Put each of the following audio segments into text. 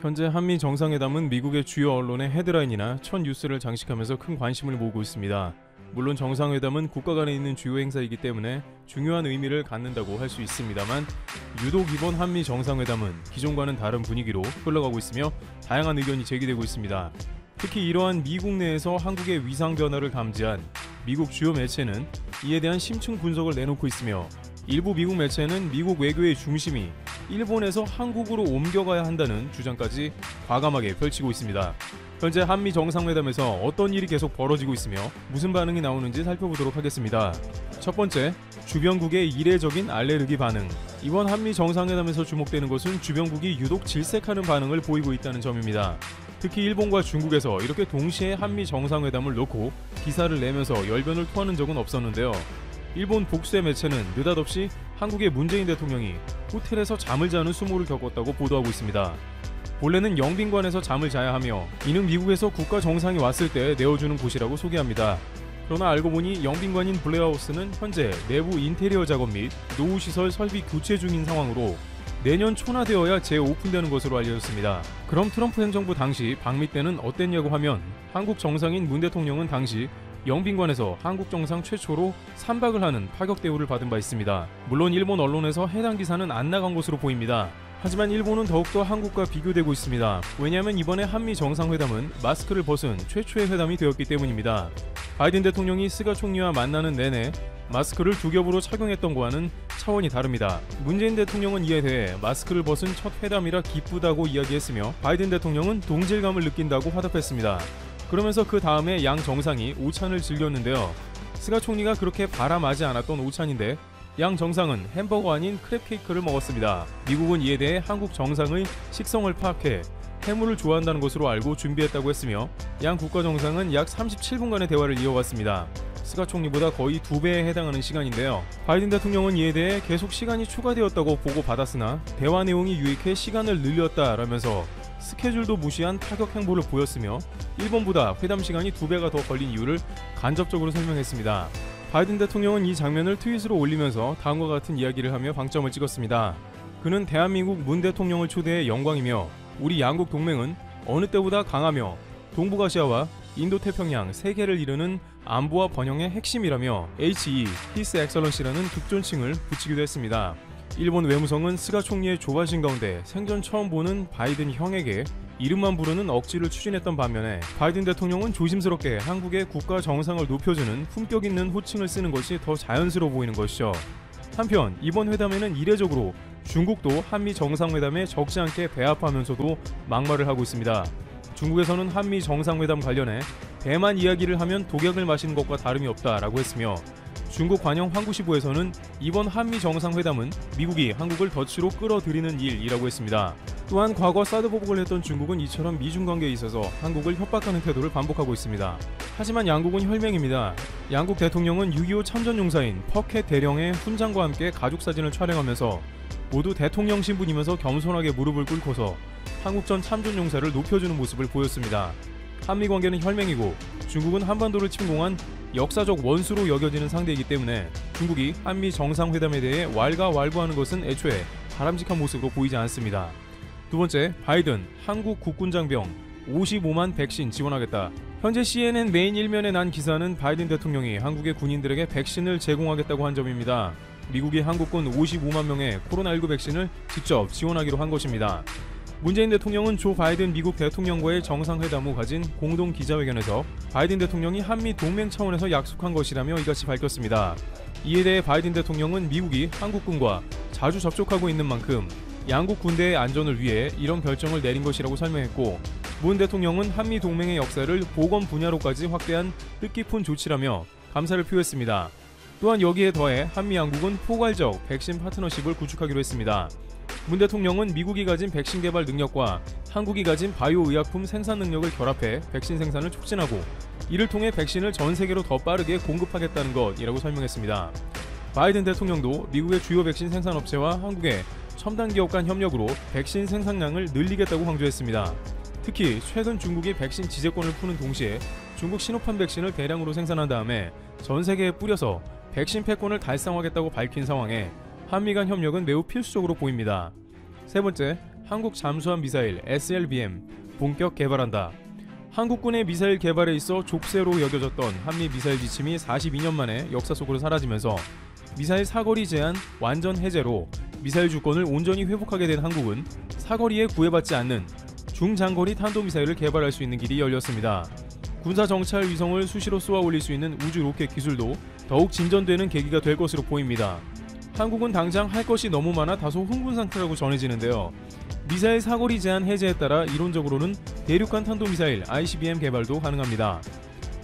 현재 한미 정상회담은 미국의 주요 언론의 헤드라인이나 첫 뉴스를 장식하면서 큰 관심을 모으고 있습니다. 물론 정상회담은 국가 간에 있는 주요 행사이기 때문에 중요한 의미를 갖는다고 할 수 있습니다만, 유독 이번 한미 정상회담은 기존과는 다른 분위기로 흘러가고 있으며 다양한 의견이 제기되고 있습니다. 특히 이러한 미국 내에서 한국의 위상 변화를 감지한 미국 주요 매체는 이에 대한 심층 분석을 내놓고 있으며, 일부 미국 매체는 미국 외교의 중심이 일본에서 한국으로 옮겨가야 한다는 주장까지 과감하게 펼치고 있습니다. 현재 한미 정상회담에서 어떤 일이 계속 벌어지고 있으며 무슨 반응이 나오는지 살펴보도록 하겠습니다. 첫 번째, 주변국의 이례적인 알레르기 반응. 이번 한미 정상회담에서 주목되는 것은 주변국이 유독 질색하는 반응을 보이고 있다는 점입니다. 특히 일본과 중국에서 이렇게 동시에 한미 정상회담을 놓고 기사를 내면서 열변을 토하는 적은 없었는데요. 일본 복수의 매체는 느닷없이 한국의 문재인 대통령이 호텔에서 잠을 자는 수모를 겪었다고 보도하고 있습니다. 본래는 영빈관에서 잠을 자야 하며 이는 미국에서 국가 정상이 왔을 때 내어주는 곳이라고 소개합니다. 그러나 알고 보니 영빈관인 블레하우스는 현재 내부 인테리어 작업 및 노후시설 설비 교체 중인 상황으로 내년 초나 되어야 재오픈되는 것으로 알려졌습니다. 그럼 트럼프 행정부 당시 방미 때는 어땠냐고 하면, 한국 정상인 문 대통령은 당시 영빈관에서 한국 정상 최초로 3박을 하는 파격 대우를 받은 바 있습니다. 물론 일본 언론에서 해당 기사는 안 나간 것으로 보입니다. 하지만 일본은 더욱더 한국과 비교되고 있습니다. 왜냐하면 이번에 한미 정상회담은 마스크를 벗은 최초의 회담이 되었기 때문입니다. 바이든 대통령이 스가 총리와 만나는 내내 마스크를 두 겹으로 착용했던 거와는 차원이 다릅니다. 문재인 대통령은 이에 대해 마스크를 벗은 첫 회담이라 기쁘다고 이야기했으며, 바이든 대통령은 동질감을 느낀다고 화답했습니다. 그러면서 그 다음에 양 정상이 오찬을 즐겼는데요. 스가 총리가 그렇게 바람하지 않았던 오찬인데 양 정상은 햄버거 아닌 크랩 케이크를 먹었습니다. 미국은 이에 대해 한국 정상의 식성을 파악해 해물을 좋아한다는 것으로 알고 준비했다고 했으며, 양 국가 정상은 약 37분간의 대화를 이어갔습니다. 스가 총리보다 거의 2배에 해당하는 시간인데요. 바이든 대통령은 이에 대해 계속 시간이 추가되었다고 보고받았으나 대화 내용이 유익해 시간을 늘렸다라면서 스케줄도 무시한 타격 행보를 보였으며, 일본보다 회담 시간이 2배가 더 걸린 이유를 간접적으로 설명했습니다. 바이든 대통령은 이 장면을 트윗으로 올리면서 다음과 같은 이야기를 하며 방점을 찍었습니다. 그는 대한민국 문 대통령을 초대해 영광이며, 우리 양국 동맹은 어느 때보다 강하며 동북아시아와 인도태평양 세계를 이루는 안보와 번영의 핵심이라며 HE, His Excellency라는 극존칭을 붙이기도 했습니다. 일본 외무성은 스가 총리의 조바심 가운데 생전 처음 보는 바이든 형에게 이름만 부르는 억지를 추진했던 반면에, 바이든 대통령은 조심스럽게 한국의 국가 정상을 높여주는 품격 있는 호칭을 쓰는 것이 더 자연스러워 보이는 것이죠. 한편 이번 회담에는 이례적으로 중국도 한미 정상회담에 적지 않게 배합하면서도 막말을 하고 있습니다. 중국에서는 한미 정상회담 관련해 대만 이야기를 하면 독약을 마시는 것과 다름이 없다라고 했으며, 중국 관영 황구시보에서는 이번 한미 정상회담은 미국이 한국을 덫으로 끌어들이는 일이라고 했습니다. 또한 과거 사드 보복을 했던 중국은 이처럼 미중 관계에 있어서 한국을 협박하는 태도를 반복하고 있습니다. 하지만 양국은 혈맹입니다. 양국 대통령은 6.25 참전용사인 퍼켓 대령의 훈장과 함께 가족사진을 촬영하면서 모두 대통령 신분이면서 겸손하게 무릎을 꿇고서 한국전 참전용사를 높여주는 모습을 보였습니다. 한미 관계는 혈맹이고 중국은 한반도를 침공한 역사적 원수로 여겨지는 상대이기 때문에 중국이 한미 정상회담에 대해 왈가왈부하는 것은 애초에 바람직한 모습으로 보이지 않습니다. 두 번째, 바이든 한국 국군장병 55만 백신 지원하겠다. 현재 CNN 메인 일면에 난 기사는 바이든 대통령이 한국의 군인들에게 백신을 제공하겠다고 한 점입니다. 미국이 한국군 55만 명의 코로나19 백신을 직접 지원하기로 한 것입니다. 문재인 대통령은 조 바이든 미국 대통령과의 정상회담 후 가진 공동 기자회견에서 바이든 대통령이 한미 동맹 차원에서 약속한 것이라며 이같이 밝혔습니다. 이에 대해 바이든 대통령은 미국이 한국군과 자주 접촉하고 있는 만큼 양국 군대의 안전을 위해 이런 결정을 내린 것이라고 설명했고, 문 대통령은 한미 동맹의 역사를 보건 분야로까지 확대한 뜻깊은 조치라며 감사를 표했습니다. 또한 여기에 더해 한미 양국은 포괄적 백신 파트너십을 구축하기로 했습니다. 문 대통령은 미국이 가진 백신 개발 능력과 한국이 가진 바이오 의약품 생산 능력을 결합해 백신 생산을 촉진하고, 이를 통해 백신을 전 세계로 더 빠르게 공급하겠다는 것이라고 설명했습니다. 바이든 대통령도 미국의 주요 백신 생산업체와 한국의 첨단 기업 간 협력으로 백신 생산량을 늘리겠다고 강조했습니다. 특히 최근 중국이 백신 지재권을 푸는 동시에 중국 시노팜 백신을 대량으로 생산한 다음에 전 세계에 뿌려서 백신 패권을 달성하겠다고 밝힌 상황에 한미 간 협력은 매우 필수적으로 보입니다. 세 번째, 한국 잠수함 미사일 SLBM 본격 개발한다. 한국군의 미사일 개발에 있어 족쇄로 여겨졌던 한미 미사일 지침이 42년 만에 역사 속으로 사라지면서 미사일 사거리 제한 완전 해제로 미사일 주권을 온전히 회복하게 된 한국은 사거리에 구애받지 않는 중장거리 탄도미사일을 개발할 수 있는 길이 열렸습니다. 군사 정찰 위성을 수시로 쏘아 올릴 수 있는 우주 로켓 기술도 더욱 진전되는 계기가 될 것으로 보입니다. 한국은 당장 할 것이 너무 많아 다소 흥분 상태라고 전해지는데요. 미사일 사거리 제한 해제에 따라 이론적으로는 대륙간 탄도미사일 ICBM 개발도 가능합니다.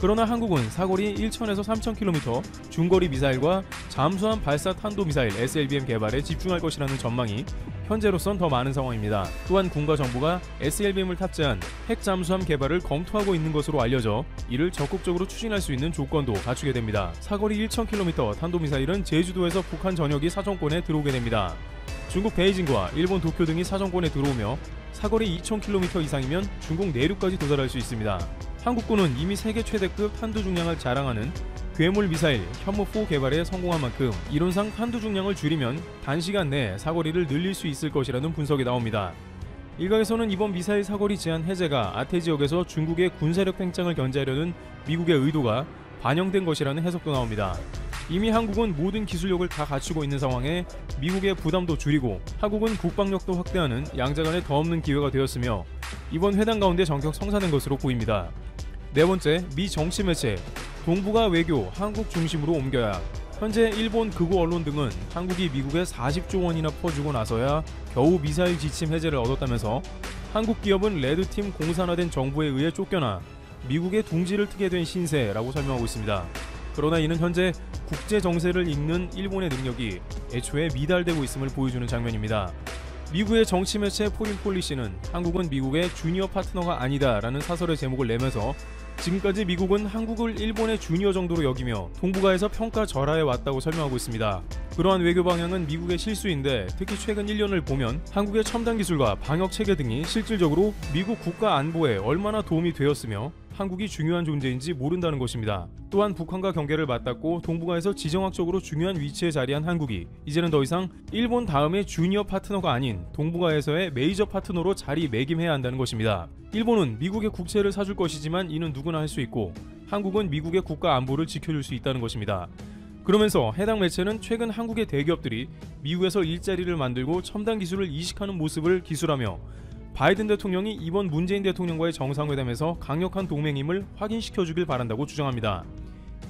그러나 한국은 사거리 1,000에서 3,000km 중거리 미사일과 잠수함 발사 탄도미사일 SLBM 개발에 집중할 것이라는 전망이 현재로선 더 많은 상황입니다. 또한 군과 정부가 SLBM을 탑재한 핵 잠수함 개발을 검토하고 있는 것으로 알려져 이를 적극적으로 추진할 수 있는 조건도 갖추게 됩니다. 사거리 1,000km 탄도미사일은 제주도에서 북한 전역이 사정권에 들어오게 됩니다. 중국 베이징과 일본 도쿄 등이 사정권에 들어오며 사거리 2,000km 이상이면 중국 내륙까지 도달할 수 있습니다. 한국군은 이미 세계 최대급 탄두 중량을 자랑하는 괴물 미사일 현무4 개발에 성공한 만큼 이론상 탄두 중량을 줄이면 단시간 내에 사거리를 늘릴 수 있을 것이라는 분석이 나옵니다. 일각에서는 이번 미사일 사거리 제한 해제가 아태 지역에서 중국의 군사력 팽창을 견제하려는 미국의 의도가 반영된 것이라는 해석도 나옵니다. 이미 한국은 모든 기술력을 다 갖추고 있는 상황에 미국의 부담도 줄이고 한국은 국방력도 확대하는 양자 간의 더 없는 기회가 되었으며 이번 회담 가운데 전격 성사된 것으로 보입니다. 네 번째, 미 정치 매체 동북아 외교 한국 중심으로 옮겨야. 현재 일본 극우 언론 등은 한국이 미국에 40조 원이나 퍼주고 나서야 겨우 미사일 지침 해제를 얻었다면서 한국 기업은 레드팀 공산화된 정부에 의해 쫓겨나 미국의 둥지를 트게 된 신세라고 설명하고 있습니다. 그러나 이는 현재 국제 정세를 읽는 일본의 능력이 애초에 미달되고 있음을 보여주는 장면입니다. 미국의 정치 매체 포린폴리시는 한국은 미국의 주니어 파트너가 아니다라는 사설의 제목을 내면서 지금까지 미국은 한국을 일본의 주니어 정도로 여기며 동북아에서 평가 절하해 왔다고 설명하고 있습니다. 그러한 외교 방향은 미국의 실수인데 특히 최근 1년을 보면 한국의 첨단 기술과 방역 체계 등이 실질적으로 미국 국가 안보에 얼마나 도움이 되었으며 한국이 중요한 존재인지 모른다는 것입니다. 또한 북한과 경계를 맞닿고 동북아에서 지정학적으로 중요한 위치에 자리한 한국이 이제는 더 이상 일본 다음의 주니어 파트너가 아닌 동북아에서의 메이저 파트너로 자리매김해야 한다는 것입니다. 일본은 미국의 국채를 사줄 것이지만 이는 누구나 할 수 있고 한국은 미국의 국가 안보를 지켜줄 수 있다는 것입니다. 그러면서 해당 매체는 최근 한국의 대기업들이 미국에서 일자리를 만들고 첨단 기술을 이식하는 모습을 기술하며 바이든 대통령이 이번 문재인 대통령과의 정상회담에서 강력한 동맹임을 확인시켜주길 바란다고 주장합니다.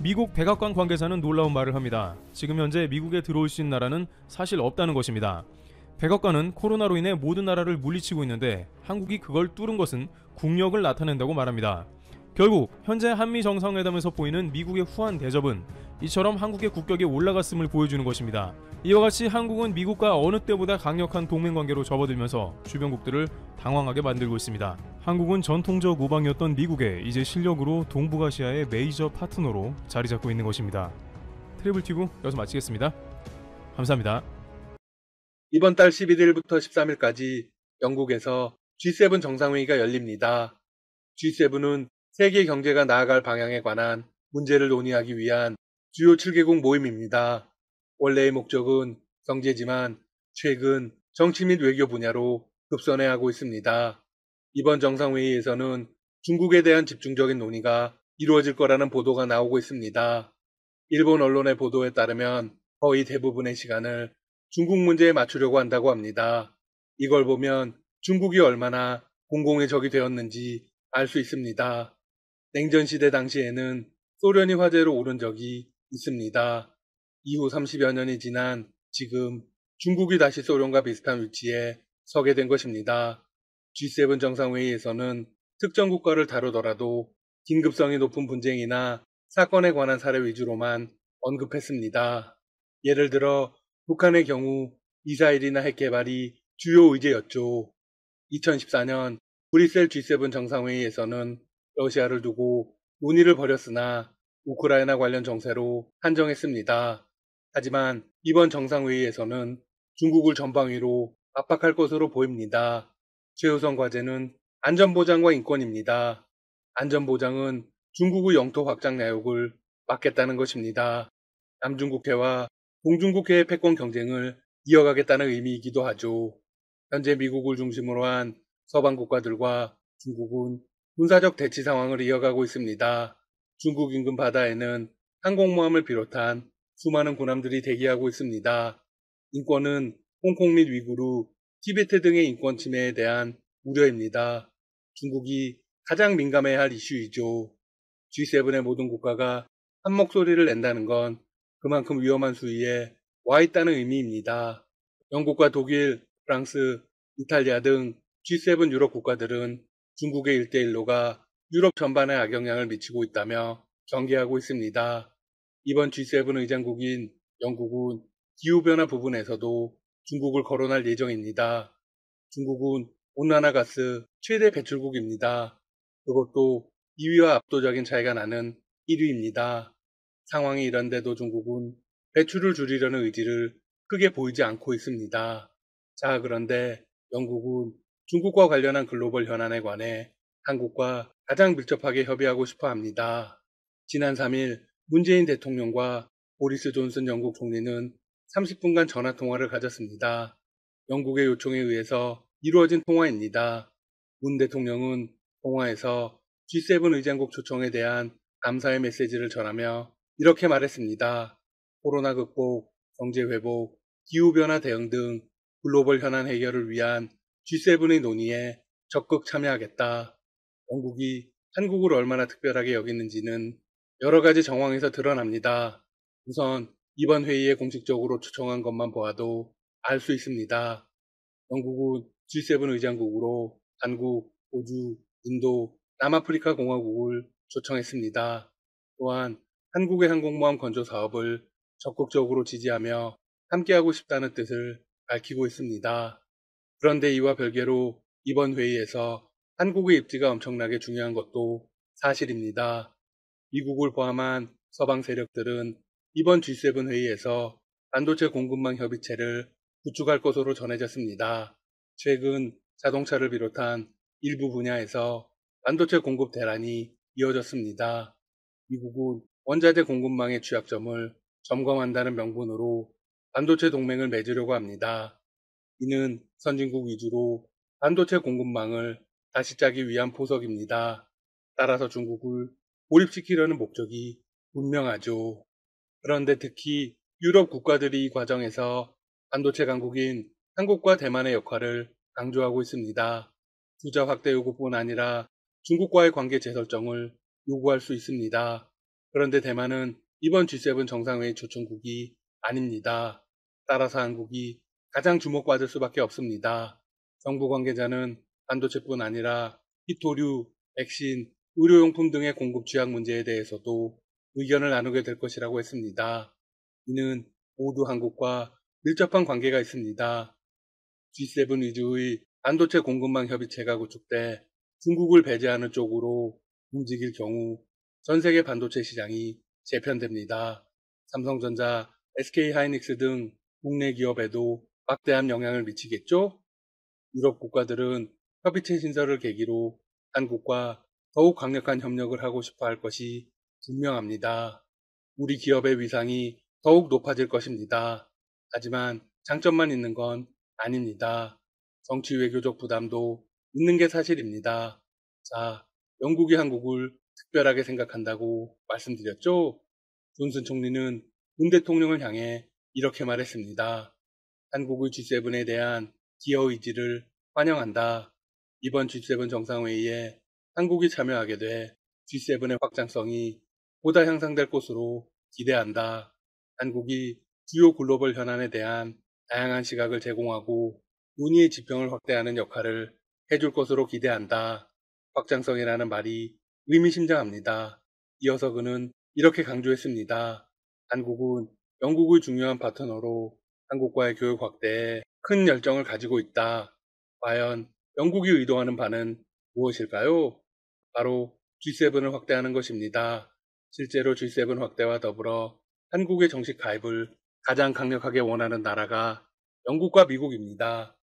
미국 백악관 관계자는 놀라운 말을 합니다. 지금 현재 미국에 들어올 수 있는 나라는 사실 없다는 것입니다. 백악관은 코로나로 인해 모든 나라를 물리치고 있는데 한국이 그걸 뚫은 것은 국력을 나타낸다고 말합니다. 결국 현재 한미 정상회담에서 보이는 미국의 후한 대접은 이처럼 한국의 국격이 올라갔음을 보여주는 것입니다. 이와 같이 한국은 미국과 어느 때보다 강력한 동맹관계로 접어들면서 주변국들을 당황하게 만들고 있습니다. 한국은 전통적 우방이었던 미국에 이제 실력으로 동북아시아의 메이저 파트너로 자리 잡고 있는 것입니다. 트래블튜브 여기서 마치겠습니다. 감사합니다. 이번 달 11일부터 13일까지 영국에서 G7 정상회의가 열립니다. G7은 세계 경제가 나아갈 방향에 관한 문제를 논의하기 위한 주요 7개국 모임입니다. 원래의 목적은 경제지만 최근 정치 및 외교 분야로 급선회하고 있습니다. 이번 정상회의에서는 중국에 대한 집중적인 논의가 이루어질 거라는 보도가 나오고 있습니다. 일본 언론의 보도에 따르면 거의 대부분의 시간을 중국 문제에 맞추려고 한다고 합니다. 이걸 보면 중국이 얼마나 공공의 적이 되었는지 알 수 있습니다. 냉전시대 당시에는 소련이 화제로 오른 적이 있습니다. 이후 30여 년이 지난 지금 중국이 다시 소련과 비슷한 위치에 서게 된 것입니다. G7 정상회의에서는 특정 국가를 다루더라도 긴급성이 높은 분쟁이나 사건에 관한 사례 위주로만 언급했습니다. 예를 들어 북한의 경우 미사일이나 핵 개발이 주요 의제였죠. 2014년 브뤼셀 G7 정상회의에서는 러시아를 두고 논의를 벌였으나 우크라이나 관련 정세로 한정했습니다. 하지만 이번 정상회의에서는 중국을 전방위로 압박할 것으로 보입니다. 최우선 과제는 안전보장과 인권입니다. 안전보장은 중국의 영토 확장 야욕을 막겠다는 것입니다. 남중국해와 동중국해의 패권 경쟁을 이어가겠다는 의미이기도 하죠. 현재 미국을 중심으로 한 서방 국가들과 중국은 군사적 대치 상황을 이어가고 있습니다. 중국 인근 바다에는 항공모함을 비롯한 수많은 군함들이 대기하고 있습니다. 인권은 홍콩 및 위구르, 티베트 등의 인권 침해에 대한 우려입니다. 중국이 가장 민감해야 할 이슈이죠. G7의 모든 국가가 한 목소리를 낸다는 건 그만큼 위험한 수위에 와 있다는 의미입니다. 영국과 독일, 프랑스, 이탈리아 등 G7 유럽 국가들은 중국의 일대일로가 유럽 전반에 악영향을 미치고 있다며 경계하고 있습니다. 이번 G7 의장국인 영국은 기후변화 부분에서도 중국을 거론할 예정입니다. 중국은 온난화 가스 최대 배출국입니다. 그것도 2위와 압도적인 차이가 나는 1위입니다. 상황이 이런데도 중국은 배출을 줄이려는 의지를 크게 보이지 않고 있습니다. 자, 그런데 영국은 중국과 관련한 글로벌 현안에 관해 한국과 가장 밀접하게 협의하고 싶어 합니다. 지난 3일 문재인 대통령과 보리스 존슨 영국 총리는 30분간 전화 통화를 가졌습니다. 영국의 요청에 의해서 이루어진 통화입니다. 문 대통령은 통화에서 G7 의장국 초청에 대한 감사의 메시지를 전하며 이렇게 말했습니다. 코로나 극복, 경제 회복, 기후변화 대응 등 글로벌 현안 해결을 위한 G7의 논의에 적극 참여하겠다. 영국이 한국을 얼마나 특별하게 여기는지는 여러 가지 정황에서 드러납니다. 우선 이번 회의에 공식적으로 초청한 것만 보아도 알 수 있습니다. 영국은 G7 의장국으로 한국, 호주, 인도, 남아프리카 공화국을 초청했습니다. 또한 한국의 항공모함 건조 사업을 적극적으로 지지하며 함께하고 싶다는 뜻을 밝히고 있습니다. 그런데 이와 별개로 이번 회의에서 한국의 입지가 엄청나게 중요한 것도 사실입니다. 미국을 포함한 서방 세력들은 이번 G7 회의에서 반도체 공급망 협의체를 구축할 것으로 전해졌습니다. 최근 자동차를 비롯한 일부 분야에서 반도체 공급 대란이 이어졌습니다. 미국은 원자재 공급망의 취약점을 점검한다는 명분으로 반도체 동맹을 맺으려고 합니다. 이는 선진국 위주로 반도체 공급망을 다시 짜기 위한 포석입니다. 따라서 중국을 고립시키려는 목적이 분명하죠. 그런데 특히 유럽 국가들이 이 과정에서 반도체 강국인 한국과 대만의 역할을 강조하고 있습니다. 투자 확대 요구뿐 아니라 중국과의 관계 재설정을 요구할 수 있습니다. 그런데 대만은 이번 G7 정상회의 초청국이 아닙니다. 따라서 한국이 가장 주목받을 수밖에 없습니다. 정부 관계자는 반도체뿐 아니라 히토류, 백신, 의료용품 등의 공급 취약 문제에 대해서도 의견을 나누게 될 것이라고 했습니다. 이는 모두 한국과 밀접한 관계가 있습니다. G7 위주의 반도체 공급망 협의체가 구축돼 중국을 배제하는 쪽으로 움직일 경우 전 세계 반도체 시장이 재편됩니다. 삼성전자, SK하이닉스 등 국내 기업에도 막대한 영향을 미치겠죠? 유럽 국가들은 협의체 신설을 계기로 한국과 더욱 강력한 협력을 하고 싶어 할 것이 분명합니다. 우리 기업의 위상이 더욱 높아질 것입니다. 하지만 장점만 있는 건 아닙니다. 정치 외교적 부담도 있는 게 사실입니다. 자, 영국이 한국을 특별하게 생각한다고 말씀드렸죠? 존슨 총리는 문 대통령을 향해 이렇게 말했습니다. 한국의 G7에 대한 기여 의지를 환영한다. 이번 G7 정상회의에 한국이 참여하게 돼 G7의 확장성이 보다 향상될 것으로 기대한다. 한국이 주요 글로벌 현안에 대한 다양한 시각을 제공하고 논의의 지평을 확대하는 역할을 해줄 것으로 기대한다. 확장성이라는 말이 의미심장합니다. 이어서 그는 이렇게 강조했습니다. 한국은 영국의 중요한 파트너로 한국과의 교육 확대에 큰 열정을 가지고 있다. 과연 영국이 의도하는 바는 무엇일까요? 바로 G7을 확대하는 것입니다. 실제로 G7 확대와 더불어 한국의 정식 가입을 가장 강력하게 원하는 나라가 영국과 미국입니다.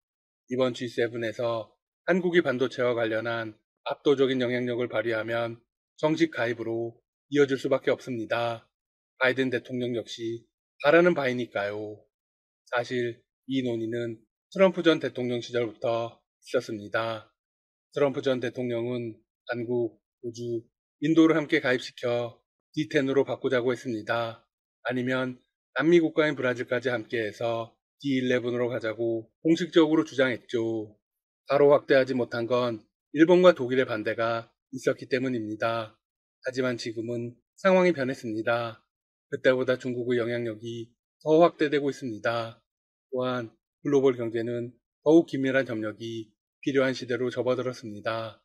이번 G7에서 한국이 반도체와 관련한 압도적인 영향력을 발휘하면 정식 가입으로 이어질 수밖에 없습니다. 바이든 대통령 역시 바라는 바이니까요. 사실 이 논의는 트럼프 전 대통령 시절부터 있었습니다. 트럼프 전 대통령은 한국, 호주, 인도를 함께 가입시켜 D10으로 바꾸자고 했습니다. 아니면 남미 국가인 브라질까지 함께해서 D11으로 가자고 공식적으로 주장했죠. 바로 확대하지 못한 건 일본과 독일의 반대가 있었기 때문입니다. 하지만 지금은 상황이 변했습니다. 그때보다 중국의 영향력이 더 확대되고 있습니다. 또한 글로벌 경제는 더욱 긴밀한 협력이 필요한 시대로 접어들었습니다.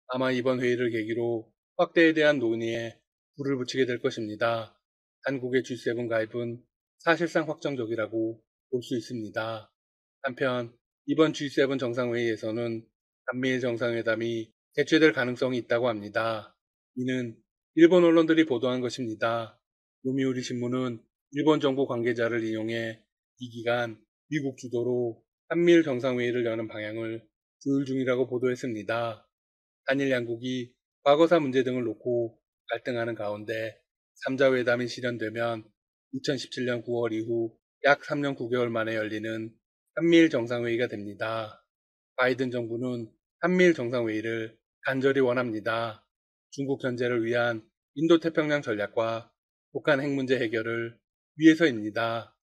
아마 이번 회의를 계기로 확대에 대한 논의에 불을 붙이게 될 것입니다. 한국의 G7 가입은 사실상 확정적이라고 볼 수 있습니다. 한편 이번 G7 정상회의에서는 한미일 정상회담이 개최될 가능성이 있다고 합니다. 이는 일본 언론들이 보도한 것입니다. 요미우리 신문은 일본 정부 관계자를 인용해 이 기간 미국 주도로 한미일 정상회의를 여는 방향을 조율 중이라고 보도했습니다. 한일 양국이 과거사 문제 등을 놓고 갈등하는 가운데 3자 회담이 실현되면 2017년 9월 이후 약 3년 9개월 만에 열리는 한미일 정상회의가 됩니다. 바이든 정부는 한미일 정상회의를 간절히 원합니다. 중국 견제를 위한 인도태평양 전략과 북한 핵 문제 해결을 위해서입니다.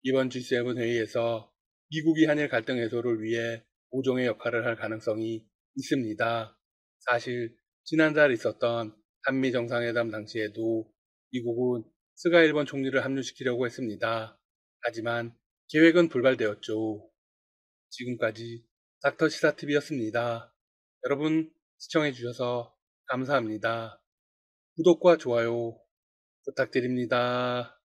이번 G7 회의에서 미국이 한일 갈등 해소를 위해 모종의 역할을 할 가능성이 있습니다. 사실 지난달 있었던 한미 정상회담 당시에도 미국은 스가 일본 총리를 합류시키려고 했습니다. 하지만 계획은 불발되었죠. 지금까지 닥터 시사TV였습니다. 여러분 시청해주셔서 감사합니다. 구독과 좋아요 부탁드립니다.